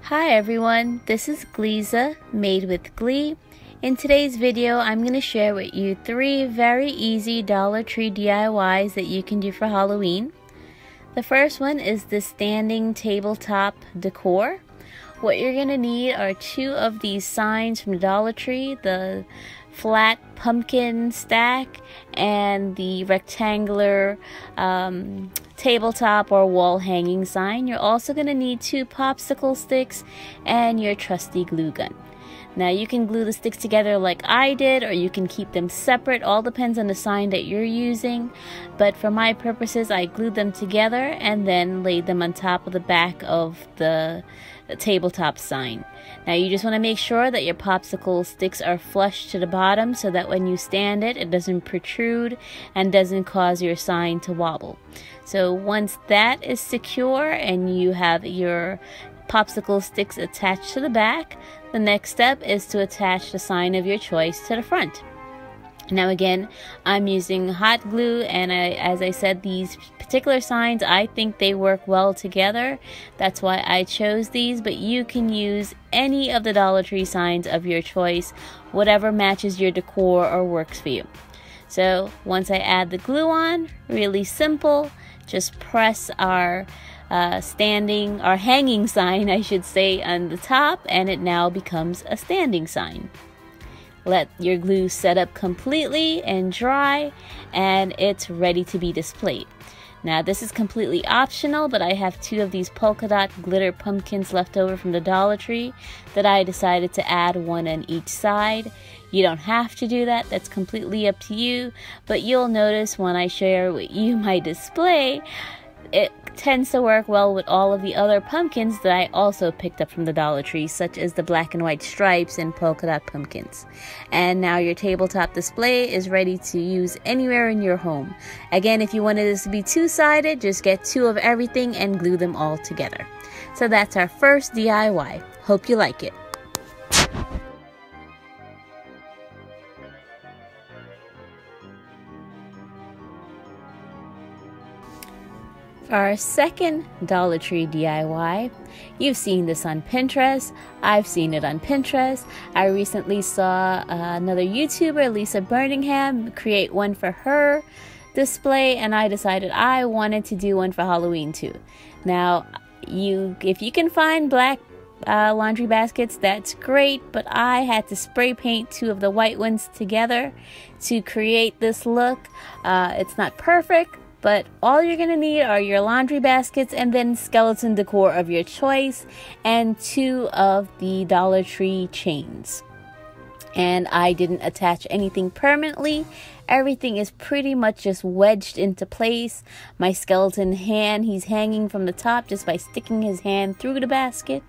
Hi everyone, this is Gliza, Made with Glee. In today's video, I'm going to share with you 3 very easy Dollar Tree DIYs that you can do for Halloween. The first one is the standing tabletop decor. What you're going to need are 2 of these signs from Dollar Tree, the flat pumpkin stack and the rectangular tabletop or wall hanging sign. You're also going to need 2 popsicle sticks and your trusty glue gun. Now you can glue the sticks together like I did, or you can keep them separate. All depends on the sign that you're using, but for my purposes I glued them together and then laid them on top of the back of the tabletop sign. Now you just want to make sure that your popsicle sticks are flush to the bottom so that when you stand it, it doesn't protrude and doesn't cause your sign to wobble. So once that is secure and you have your popsicle sticks attached to the back, the next step is to attach the sign of your choice to the front. Now again, I'm using hot glue, and as I said, these particular signs, I think they work well together. That's why I chose these, but you can use any of the Dollar Tree signs of your choice, whatever matches your decor or works for you. So once I add the glue on, really simple, just press our hanging sign, I should say, on the top, and it now becomes a standing sign. Let your glue set up completely and dry, and it's ready to be displayed. Now this is completely optional, but I have 2 of these polka dot glitter pumpkins left over from the Dollar Tree that I decided to add 1 on each side. You don't have to do that, that's completely up to you, but you'll notice when I share with you my display, it tends to work well with all of the other pumpkins that I also picked up from the Dollar Tree, such as the black and white stripes and polka dot pumpkins. And now your tabletop display is ready to use anywhere in your home. Again, if you wanted this to be 2-sided, just get 2 of everything and glue them all together. So that's our first DIY. Hope you like it. For our second Dollar Tree DIY, you've seen this on Pinterest. I've seen it on Pinterest. I recently saw another YouTuber, Lisa Birmingham, create one for her display, and I decided I wanted to do one for Halloween too. Now, if you can find black laundry baskets, that's great, but I had to spray paint 2 of the white ones together to create this look. It's not perfect, but all you're going to need are your laundry baskets and then skeleton decor of your choice and 2 of the Dollar Tree chains. And I didn't attach anything permanently. Everything is pretty much just wedged into place. My skeleton hand, he's hanging from the top just by sticking his hand through the basket.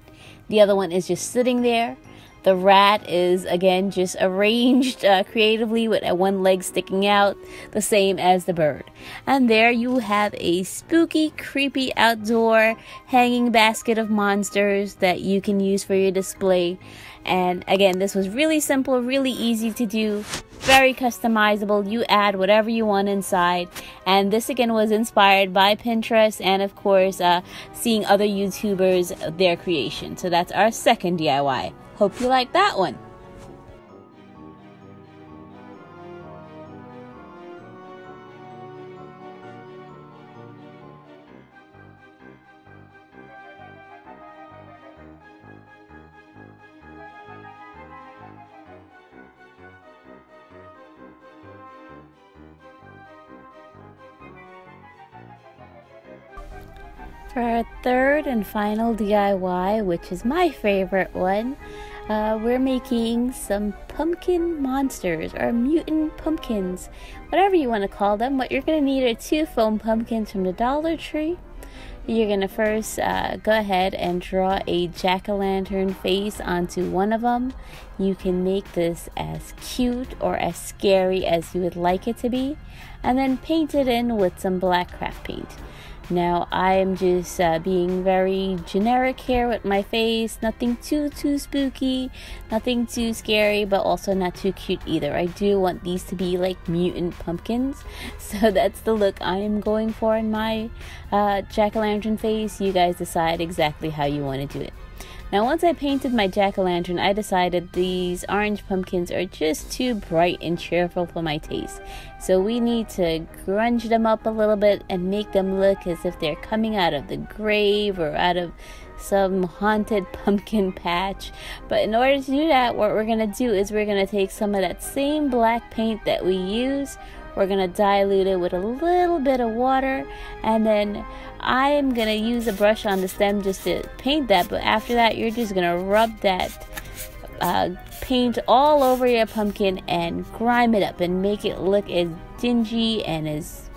The other one is just sitting there. The rat is, again, just arranged creatively with 1 leg sticking out, the same as the bird. And there you have a spooky, creepy outdoor hanging basket of monsters that you can use for your display. And again, this was really simple, really easy to do, very customizable. You add whatever you want inside. And this again was inspired by Pinterest and of course seeing other YouTubers, their creation. So that's our second DIY. Hope you like that one. For our third and final DIY, which is my favorite one, we're making some pumpkin monsters or mutant pumpkins, whatever you want to call them. What you're going to need are 2 foam pumpkins from the Dollar Tree. You're going to first go ahead and draw a jack-o'-lantern face onto one of them. You can make this as cute or as scary as you would like it to be, and then paint it in with some black craft paint. Now I am just being very generic here with my face, nothing too spooky, nothing too scary, but also not too cute either. I do want these to be like mutant pumpkins, so that's the look I am going for in my jack-o'-lantern face. You guys decide exactly how you want to do it. Now once I painted my jack-o'-lantern, I decided these orange pumpkins are just too bright and cheerful for my taste. So we need to grunge them up a little bit and make them look as if they're coming out of the grave or out of some haunted pumpkin patch. But in order to do that, what we're going to do is we're going to take some of that same black paint that we use. We're going to dilute it with a little bit of water, and then I am going to use a brush on the stem just to paint that. But after that, you're just going to rub that paint all over your pumpkin and grime it up and make it look as dingy and as,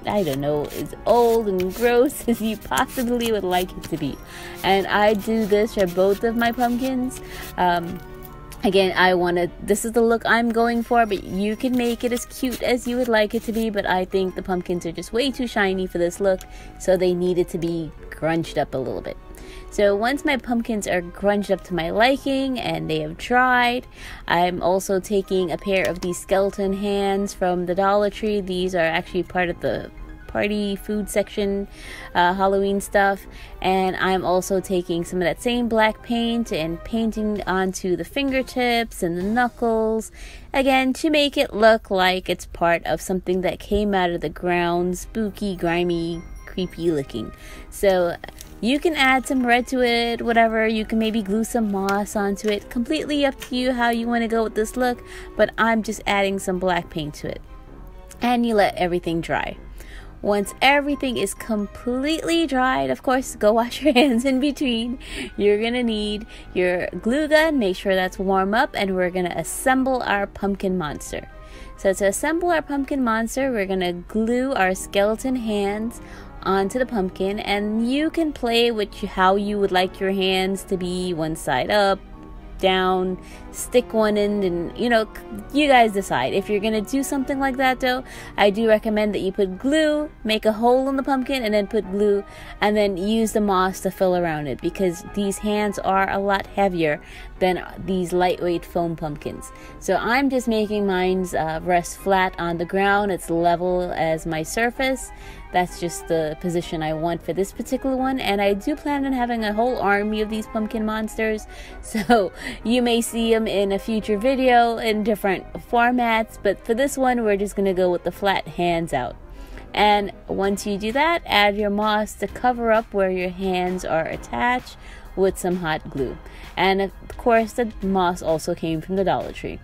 I don't know, as old and gross as you possibly would like it to be. And I do this for both of my pumpkins. Again, this is the look I'm going for, but you can make it as cute as you would like it to be. But I think the pumpkins are just way too shiny for this look, so they needed to be grunged up a little bit. So once my pumpkins are grunged up to my liking and they have dried, I'm also taking a pair of these skeleton hands from the Dollar Tree. These are actually part of the party food section Halloween stuff, and I'm also taking some of that same black paint and painting onto the fingertips and the knuckles, again to make it look like it's part of something that came out of the ground, spooky, grimy, creepy looking. So you can add some red to it, whatever. You can maybe glue some moss onto it. Completely up to you how you want to go with this look, but I'm just adding some black paint to it. And you let everything dry. Once everything is completely dried, of course, go wash your hands in between. You're going to need your glue gun. Make sure that's warm up, and we're going to assemble our pumpkin monster. So to assemble our pumpkin monster, we're going to glue our skeleton hands onto the pumpkin, and you can play with how you would like your hands to be, one side up, down, stick one end, and you guys decide. If you're gonna do something like that though, I do recommend that you put glue, make a hole in the pumpkin, and then put glue, and then use the moss to fill around it, because these hands are a lot heavier than these lightweight foam pumpkins. So I'm just making mine's rest flat on the ground. It's level as my surface. That's just the position I want for this particular one, and I do plan on having a whole army of these pumpkin monsters, so you may see them in a future video in different formats, but for this one we're just going to go with the flat hands out. And once you do that, add your moss to cover up where your hands are attached with some hot glue. And of course the moss also came from the Dollar Tree.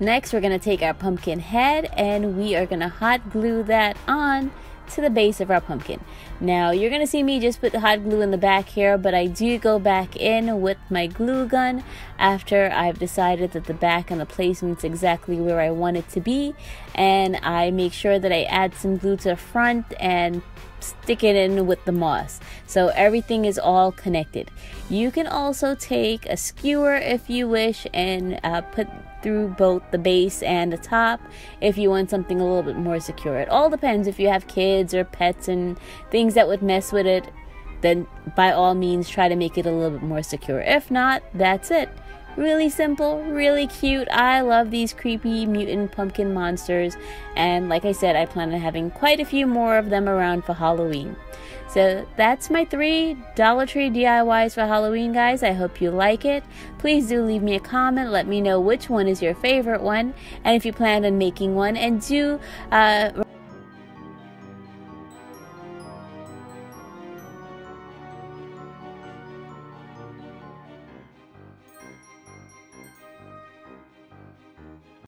Next, we're going to take our pumpkin head and we are going to hot glue that on to the base of our pumpkin. Now, you're going to see me just put the hot glue in the back here, but I do go back in with my glue gun after I've decided that the back and the placement's exactly where I want it to be, and I make sure that I add some glue to the front and stick it in with the moss, so everything is all connected. You can also take a skewer if you wish and put through both the base and the top if you want something a little bit more secure. It all depends. If you have kids or pets and things that would mess with it, then by all means try to make it a little bit more secure. If not, that's it. Really simple, really cute. I love these creepy mutant pumpkin monsters, and like I said, I plan on having quite a few more of them around for Halloween. So that's my 3 Dollar Tree DIYs for Halloween, guys. I hope you like it. Please do leave me a comment. Let me know which one is your favorite one, and if you plan on making one, and do